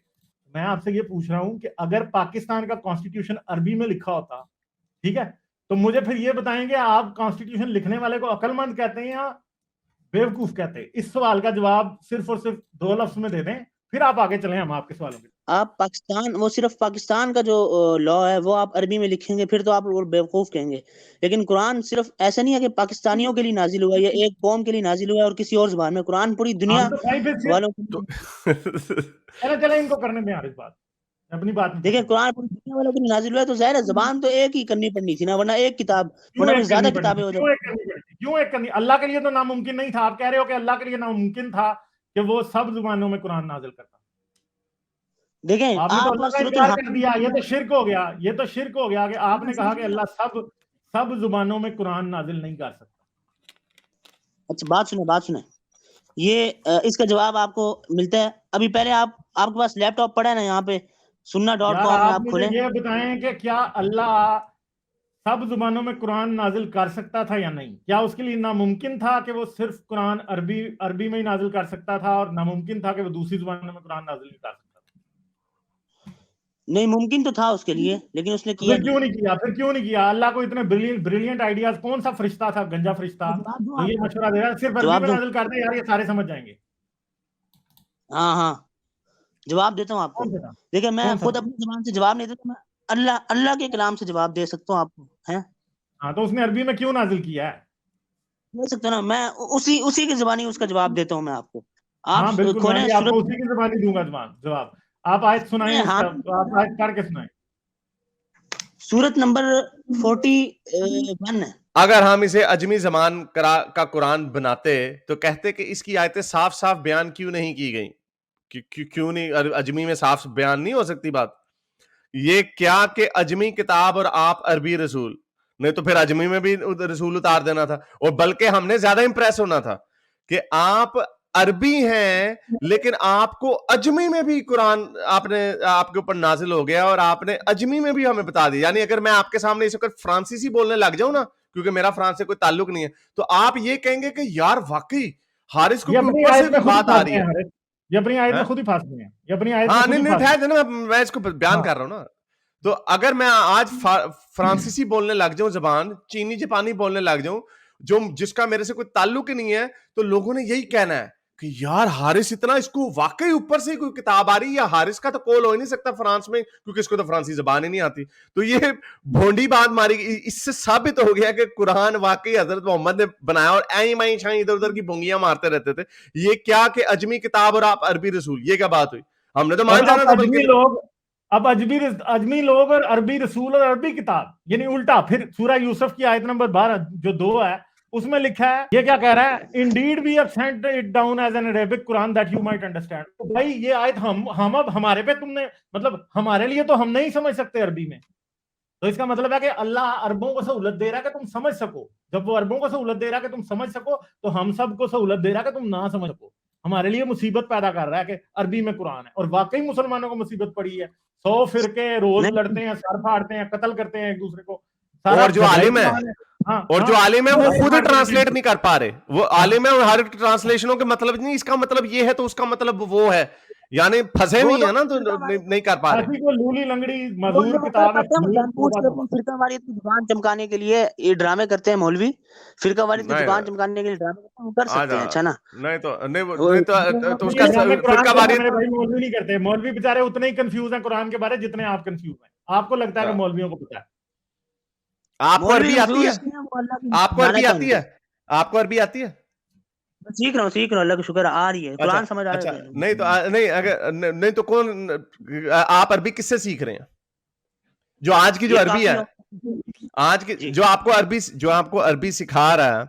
میں آپ سے یہ پوچھ رہا ہوں کہ اگر پاکستان کا کانسٹیٹیوشن عربی میں لکھا ہوتا, ٹھیک ہے, تو مجھے پھر یہ بتائیں گے آپ کانسٹیٹیوشن لکھنے والے کو عقل مند کہتے ہیں یا بیوقوف کہتے ہیں؟ اس سوال کا جواب صرف اور صرف 2 لفظ میں دے دیں, پھر آپ آگے چلیں ہم آپ کے سوالوں کے. آپ پاکستان, وہ صرف پاکستان کا جو لا ہے وہ آپ عربی میں لکھیں گے, پھر تو آپ بیوقوف کہیں گے. لیکن قرآن صرف ایسا نہیں ہے کہ پاکستانیوں کے لیے نازل ہوا ہے یا ایک قوم کے لیے نازل ہوا ہے اور کسی اور زبان میں. قرآن پوری دنیا والوں چلیں ان کو کرنے دیں اس بات, اپنی بات. دیکھیں قرآن پوری دنیا والوں کے لیے نازل ہوا ہے, تو ظاہر ہے زبان تو ایک ہی کرنی پڑنی تھی نا, ورنہ ایک کتاب, ورنہ پھر زیادہ کتابیں ہو جاتی. کیوں ایک کرنی؟ اللہ کے لیے تو ناممکن نہیں تھا. آپ کہہ رہے ہو کہ اللہ کے لیے ناممکن تھا کہ وہ سب زبانوں میں قرآن نازل کرتا. دیکھیں آپ نے تو آپ اللہ کا سورۃ انکار الحمد کر دیا. یہ تو شرک ہو گیا. یہ تو شرک ہو گیا کہ آپ نے کہا کہ اللہ سب زبانوں میں قرآن نازل نہیں کر سکتا. اچھا بات سنیں یہ اس کا جواب آپ کو ملتا ہے. ابھی پہلے آپ کے پاس لیپ ٹاپ پڑا ہے نا, یہاں پہ sunna.com میں آپ آپ مجھے کھولیں. یہ بتائیں کہ کیا اللہ سب زبانوں میں قرآن نازل کر سکتا تھا یا نہیں؟ کیا اس کے لیے ناممکن تھا کہ وہ صرف قرآن عربی میں ہی نازل کر سکتا تھا, اور ناممکن تھا کہ وہ دوسری زبانوں میں قرآن نازل نہیں کر سکتا تھا؟ نہیں, ممکن تو تھا اس کے لیے, لیکن اس نے پھر کیوں نہیں کیا؟ اللہ کو اتنے بریلینٹ آئیڈیاز, کون سا فرشتہ تھا, گنجا فرشتہ جو یہ مشورہ دے رہا صرف عربی میں نازل کر دے یار, یہ سارے سمجھ جائیں گے. ہاں جواب دیتا ہوں آپ کو. دیکھیں میں خود اپنی زبان سے جواب نہیں دیتا, میں اللہ کے کلام سے جواب دے سکتا ہوں آپ کو. ہاں تو اس نے عربی میں کیوں نازل کیا ہے؟ دے سکتا ہوں نا, میں اسی کی زبانی اس کا جواب دیتا ہوں میں آپ کو. ہاں آپ بالکل, کھولیں میں آپ کو اسی کی زبانی دوں گا جواب. آپ آیت سنائیں, آپ آیت پڑھ کے سنائیں. سورت نمبر 41 ہے. اگر ہم اسے عجمی زبان کا قرآن بناتے تو کہتے کہ اس کی آیتیں صاف صاف بیان کیوں نہیں کی گئیں. کیوں نہیں عجمی میں صاف بیان نہیں ہو سکتی بات؟ یہ کیا کہ عجمی کتاب اور آپ عربی رسول, نہیں تو پھر عجمی میں بھی رسول اتار دینا تھا. اور بلکہ ہم نے زیادہ امپریس ہونا تھا کہ آپ عربی ہیں لیکن آپ کو عجمی میں بھی قرآن آپ کے اوپر نازل ہو گیا, اور آپ نے عجمی میں بھی ہمیں بتا دیا. یعنی اگر میں آپ کے سامنے اس وقت فرانسیسی بولنے لگ جاؤں نا, کیونکہ میرا فرانس سے کوئی تعلق نہیں ہے, تو آپ یہ کہیں گے کہ یار واقعی حارث کو اوپر سے کوئی بات آ رہی ہے. یہ اپنی آیت میں خود ہی پھنس گئے ہیں, یہ اپنی آیت ہاں میں نہیں ٹھہر دینا, میں اس کو بیان کر رہا ہوں نا. تو اگر میں آج فرانسیسی بولنے لگ جاؤں, زبان چینی جاپانی بولنے لگ جاؤں, جس کا میرے سے کوئی تعلق ہی نہیں ہے, تو لوگوں نے یہی کہنا ہے کہ یار حارث اتنا, اس کو واقعی اوپر سے کوئی کتاب آ رہی ہے, یا حارث کا تو کول ہو ہی نہیں سکتا فرانس میں کیونکہ اس کو تو فرانسی زبان ہی نہیں آتی. تو یہ بھونڈی بات ماری گئی. اس سے ثابت ہو گیا کہ قرآن واقعی حضرت محمد نے بنایا, اور اییں مائیں شائیں ادھر ادھر کی بونگیاں مارتے رہتے تھے. یہ کیا کہ عجمی کتاب اور آپ عربی رسول, یہ کیا بات ہوئی؟ ہم نے تو مان جانا تھا. بلکہ اب اجمی لوگ اور عربی رسول اور عربی کتاب, یعنی الٹا. پھر سورہ یوسف کی آیت نمبر 12 جو 2 ہے, اس میں لکھا ہے, یہ کیا کہہ رہا ہے, Indeed we have sent it down as an Arabic Quran that you might understand. تو بھائی یہ آیت ہم اب ہمارے پہ تم نے, مطلب ہمارے لیے تو ہم نہیں سمجھ سکتے عربی میں, تو اس کا مطلب ہے کہ اللہ عربوں کو سہولت دے رہا ہے کہ تم سمجھ سکو. جب وہ عربوں کو سہولت دے رہا ہے کہ تم سمجھ سکو, تو ہم سب کو سہولت دے رہا ہے کہ تم نہ سمجھ سکو. ہمارے لیے مصیبت پیدا کر رہا ہے کہ عربی میں قرآن ہے, اور واقعی مسلمانوں کو مصیبت پڑی ہے. 100 فرقے روز لڑتے ہیں, سر پھاڑتے ہیں, قتل کرتے ہیں ایک دوسرے کو. اور جو عالم ہے, جو عالم ہے وہ خود ٹرانسلیٹ نہیں کر پا رہے. وہ عالم ہے, ہر ٹرانسلیشنوں کے مطلب نہیں, اس کا مطلب یہ ہے تو اس کا مطلب وہ ہے, یعنی پھنسے ہوئی ہیں نا, تو نہیں کر پا رہے. لولی لنگڑی مزدور کتاب ہے. فرقہ واریت کی دکان چمکانے کے لیے یہ ڈرامے کرتے ہیں مولوی, فرقہ واریت کی دکان چمکانے کے لیے ڈرامے کرتے ہیں, کر سکتے ہیں. اچھا نا, نہیں تو اس کا فرقہ واریت مولوی نہیں کرتے. مولوی بیچارے اتنے ہی کنفیوز ہیں قرآن کے بارے جتنے آپ کنفیوز ہیں. آپ کو لگتا ہے کہ مولویوں کو پتا ہے. آپ کو عربی آتی ہے؟ آپ کو عربی آتی ہے؟ آپ کو عربی آتی ہے؟ سیکھ رہا ہوں, اللہ کا شکر آ رہی ہے. قرآن سمجھ آ رہا ہے. نہیں تو کون, آپ عربی کس سے سیکھ رہے ہیں؟ جو آج کی جو عربی ہے, آج کی جو آپ کو عربی سکھا رہا ہے,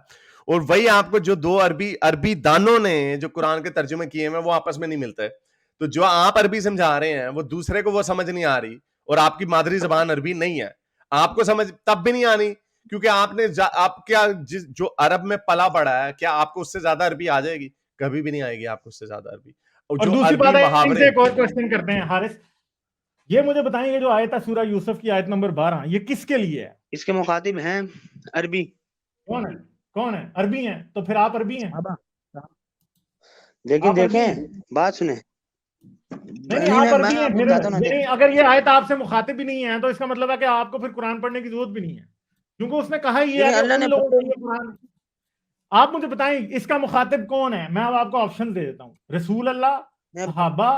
اور وہی آپ کو جو 2 عربی دانوں نے جو قرآن کے ترجمے کیے ہیں وہ آپس میں نہیں ملتے. تو جو آپ عربی سمجھا رہے ہیں وہ دوسرے کو وہ سمجھ نہیں آ رہی, اور آپ کی مادری زبان عربی نہیں ہے, آپ کو سمجھ تب بھی نہیں آنی, کیونکہ آپ کیا جو عرب میں پلا بڑا ہے, کیا آپ کو اس سے زیادہ عربی آ جائے گی؟ کبھی بھی نہیں آئے گی آپ کو اس سے زیادہ عربی. اور دوسری بات ہے, ان سے ایک اور کوسچن کرتے ہیں. حارث, یہ مجھے بتائیں, یہ جو آیت ہے سورہ یوسف کی آیت نمبر 12, یہ کس کے لیے ہے؟ اس کے مخاطب ہیں عربی. کون ہے؟ عربی ہیں. تو پھر آپ عربی ہیں. دیکھیں بات سنیں, اگر یہ آیت آپ سے مخاطب بھی نہیں ہے تو اس کا مطلب ہے کہ آپ کو پھر قرآن پڑھنے کی ضرورت بھی نہیں ہے, کیونکہ اس نے کہا یہ ہے کہ ان لوگوں کے لیے قرآن. آپ مجھے بتائیں اس کا مخاطب کون ہے؟ میں اب آپ کو آپشن دے دیتا ہوں. رسول اللہ, صحابہ,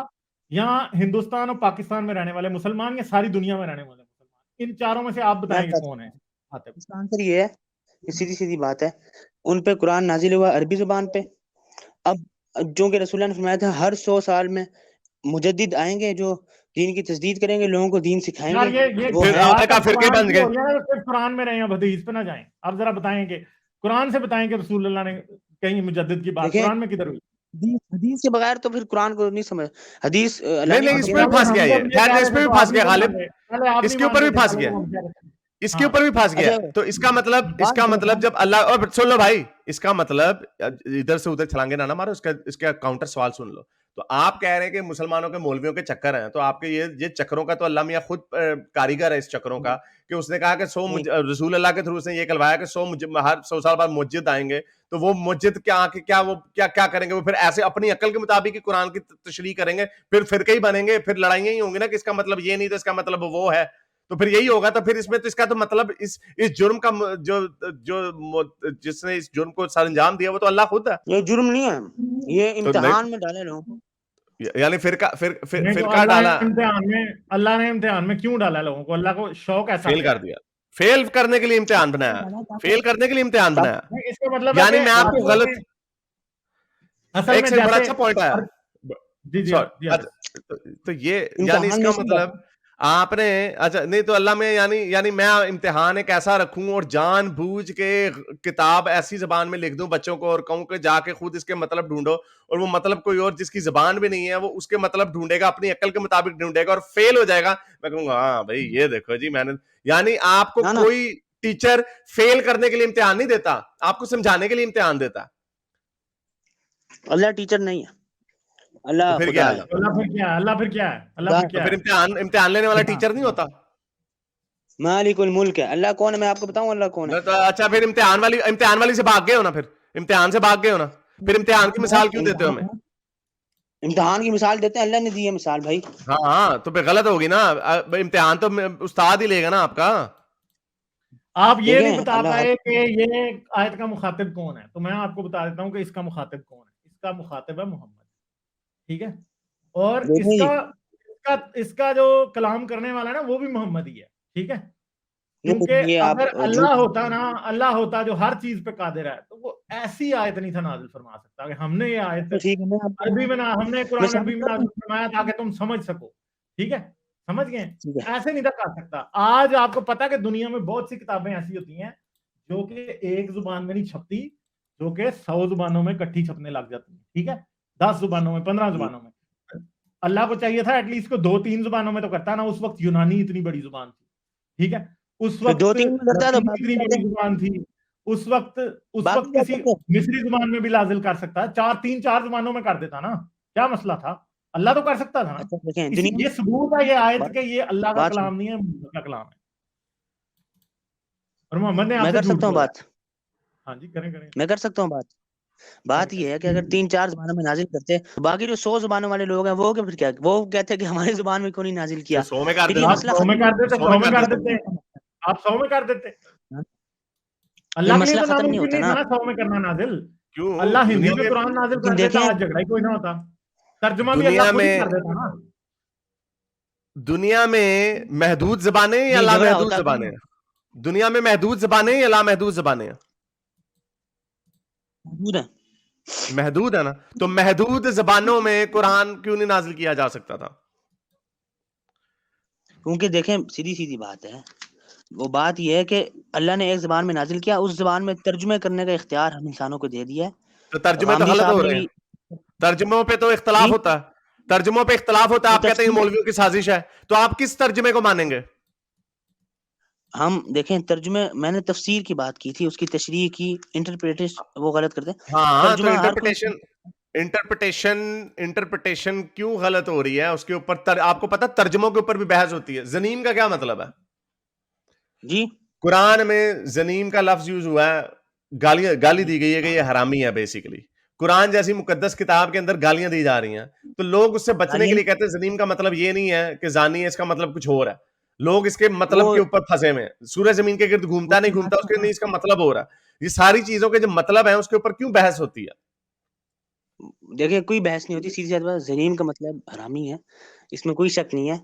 یا ہندوستان اور پاکستان میں رہنے والے مسلمان, یا ساری دنیا میں رہنے والے مسلمان. ان چاروں میں سے آپ بتائیں کہ کون ہے مخاطب. اس کا آنسر یہ ہے, سیدھی بات ہے, ان پہ قرآن نازل ہوا عربی زبان پہ. اب جو کہ رسول اللہ نے فرمایا تھا ہر 100 سال میں مجدد آئیں گے جو دین کی تجدید کریں گے, لوگوں کو دین سکھائیں گے. قرآن میں رہے ہیں, حدیث پہ نہ جائیں. آپ ذرا بتائیں کہ قرآن سے بتائیں کہ رسول اللہ نے کہیں مجدد کی بات قرآن میں کدھر ہوئی؟ حدیث کے بغیر تو پھر قرآن کو نہیں سمجھ. حدیث نہیں اس میں بھی پھنس گیا یہ ٹھہر جائے, اس میں بھی پھنس گیا غالب, اس کے اوپر بھی پھنس گیا, اس کے اوپر بھی پھنس گیا. تو اس کا مطلب جب اللہ, اور سن لو بھائی, اس کا مطلب ادھر سے ادھر چھلانگے نہ مارو, اس کا کاؤنٹر سوال سن لو. تو آپ کہہ رہے ہیں کہ مسلمانوں کے مولویوں کے چکر ہیں, تو آپ کے یہ چکروں کا تو اللہ میاں خود کاریگر ہے اس چکروں کا, کہ اس نے کہا کہ 100 رسول اللہ کے تھرو اس نے یہ کہلوایا کہ 100 سال بعد مسجد آئیں گے, تو وہ مسجد کیا کریں گے, وہ پھر ایسے اپنی عقل کے مطابق ہی قرآن کی تشریح کریں گے, پھر فرقے ہی بنیں گے, پھر لڑائیاں ہی ہوں گی نا, کہ اس کا مطلب یہ نہیں تو اس کا مطلب وہ ہے, تو پھر یہی ہوگا. تو پھر اس میں تو اس کا تو مطلب اس جرم کا جو جس نے اس جرم کو سر انجام دیا وہ تو اللہ خود ہے. یہ جرم نہیں ہے, یہ امتحان میں ڈالے لوگوں کو, یعنی فرقہ ڈالا. اللہ نے امتحان میں کیوں ڈالا لوگوں کو؟ اللہ کو شوق ایسا فیل کر دیا, فیل کرنے کے لیے امتحان بنایا, فیل کرنے کے لیے امتحان بنایا. اس کا مطلب یعنی میں آپ کو غلط, ایک سے بڑا اچھا پوائنٹ آیا. تو یہ یعنی اس کا مطلب آپ نے, اچھا نہیں تو اللہ میں یعنی میں امتحان ایک ایسا رکھوں اور جان بوجھ کے کتاب ایسی زبان میں لکھ دوں بچوں کو, اور کہوں کہ جا کے خود اس کے مطلب ڈھونڈو, اور وہ مطلب کوئی اور جس کی زبان بھی نہیں ہے وہ اس کے مطلب ڈھونڈے گا, اپنی عقل کے مطابق ڈھونڈے گا اور فیل ہو جائے گا. میں کہوں گا ہاں بھائی یہ دیکھو جی میں نے, یعنی آپ کو کوئی ٹیچر فیل کرنے کے لیے امتحان نہیں دیتا, آپ کو سمجھانے کے لیے امتحان دیتا. اللہ ٹیچر نہیں ہے, اللہ پھر کیا ہے؟ پھر امتحان لینے والا ٹیچر نہیں ہوتا. مالک الملک ہے اللہ. کون ہے میں آپ کو بتاؤں اللہ کون ہے؟ اچھا پھر امتحان والی سے بھاگ گئے ہو نا, پھر امتحان سے بھاگ گئے ہو نا, پھر امتحان کی مثال کیوں دیتے ہو ہمیں؟ امتحان کی مثال دیتے ہیں, اللہ نے دی ہے مثال بھائی. ہاں تو پھر غلط ہوگی نا, امتحان تو استاد ہی لے گا نا آپ کا. آپ یہ نہیں بتا پائے کہ یہ آیت کا مخاطب کون ہے, تو میں آپ کو بتا دیتا ہوں کہ اس کا مخاطب کون ہے. اس کا مخاطب ہے محمد, ٹھیک ہے, اور اس کا جو کلام کرنے والا ہے نا وہ بھی محمد ہی ہے, ٹھیک ہے. کیونکہ اگر اللہ ہوتا جو ہر چیز پہ قادر ہے, تو وہ ایسی آیت نہیں تھا نازل فرما سکتا کہ ہم نے یہ آیت عربی میں ہم نے قرآن عربی میں نازل فرمایا تاکہ تم سمجھ سکو, ٹھیک ہے, سمجھ گئے, ایسے نہیں تھا کر سکتا. آج آپ کو پتا کہ دنیا میں بہت سی کتابیں ایسی ہوتی ہیں جو کہ ایک زبان میں نہیں چھپتی, جو کہ 100 زبانوں میں کٹھی چھپنے لگ جاتی ہیں, ٹھیک ہے, 10 زبانوں میں, 15 زبانوں میں. اللہ کو چاہیے تھا ایٹ لیسٹ کو 2-3 زبانوں میں تو کرتا نا. اس وقت یونانی اتنی بڑی زبان تھی, ٹھیک ہے, اس وقت اتنی بڑی زبان تھی, اس وقت کسی مصری زبان میں بھی نازل کر سکتا ہے, 3-4 زبانوں میں کر دیتا نا, کیا مسئلہ تھا؟ اللہ تو کر سکتا تھا نا. یہ ثبوت ہے یہ آیت کہ یہ اللہ کا کلام نہیں ہے, محمد کا کلام ہے. اور محمد نے آپ سے جھوٹ بولا. ہاں جی کریں. میں کر سکتا ہوں بات یہ ہے کہ اگر 3-4 زبانوں میں نازل کرتے, باقی جو 100 زبانوں والے لوگ ہیں وہ پھر کیا, وہ کہتے ہیں کہ ہماری زبان میں کیوں نہیں نازل کیا. 100 میں کر دیتے, آپ 100 میں کر دیتے. اللہ کے لیے تو ختم نہیں ہوتا نا 100 میں کرنا نازل. اللہ ہندی میں قرآن نازل کر دیتا, آج جھگڑا ہی کوئی نہ ہوتا. ترجمہ بھی اللہ خود ہی کر دیتا نا. دنیا میں محدود زبانیں یا لامحدود زبانیں؟ دنیا میں محدود زبانیں یا لامحدود زبانیں؟ محدود ہے نا. تو محدود زبانوں میں قرآن کیوں نہیں نازل کیا جا سکتا تھا؟ کیونکہ دیکھیں سیدھی بات ہے, وہ بات یہ ہے کہ اللہ نے ایک زبان میں نازل کیا, اس زبان میں ترجمے کرنے کا اختیار ہم انسانوں کو دے دیا ہے. تو ترجمے تو غلط ہو رہے ہیں, ترجموں پہ تو اختلاف ہوتا ہے, ترجموں پہ اختلاف ہوتا ہے. آپ کہتے ہیں مولویوں کی سازش ہے, تو آپ کس ترجمے کو مانیں گے؟ ہم دیکھیں ترجمے, میں نے تفسیر کی بات کی تھی, اس کی تشریح کی, انٹرپریٹیشن وہ غلط کرتے ہیں. ہاں تو انٹرپریٹیشن کیوں غلط ہو رہی ہے اس کے اوپر آپ کو پتا ترجموں کے اوپر بھی بحث ہوتی ہے. زنیم کا کیا مطلب ہے جی؟ قرآن میں زنیم کا لفظ یوز ہوا ہے, گالی دی گئی ہے کہ یہ حرامی ہے. بیسیکلی قرآن جیسی مقدس کتاب کے اندر گالیاں دی جا رہی ہیں, تو لوگ اس سے بچنے کے لیے کہتے ہیں زنیم کا مطلب یہ نہیں ہے کہ زانی ہے, اس کا مطلب کچھ اور ہے. لوگ اس کے مطلب کے اوپر پھنسے ہوئے ہیں. سورہ زمین کے گرد گھومتا نہیں گھومتا, اس کے نہیں اس کا مطلب ہو رہا ہے. یہ ساری چیزوں کے جو مطلب ہیں اس کے اوپر کیوں بحث ہوتی ہے؟ دیکھیں کوئی بحث نہیں ہوتی, سیدھی سی بات, زنیم کا مطلب حرامی ہے, اس میں کوئی شک نہیں ہے.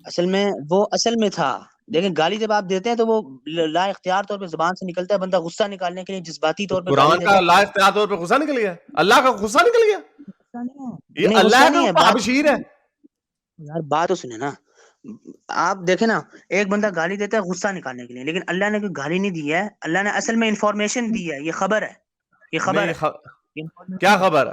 اصل میں وہ اصل میں تھا. دیکھیں گالی جب آپ دیتے ہیں تو وہ لا اختیار طور پہ زبان سے نکلتا ہے, بندہ غصہ نکالنے کے لیے جذباتی طور پہ قرآن کا لا اختیار طور پہ غصہ نکل گیا, اللہ کا غصہ نکل گیا, یہ اللہ کا بشیر ہے. یار بات تو سنیں نا, آپ دیکھیں نا, ایک بندہ گالی دیتا ہے غصہ نکالنے کے لیے, لیکن اللہ نے کوئی گالی نہیں دی ہے, اللہ نے اصل میں انفارمیشن دی ہے. یہ خبر ہے, یہ خبر ہے. کیا خبر ہے؟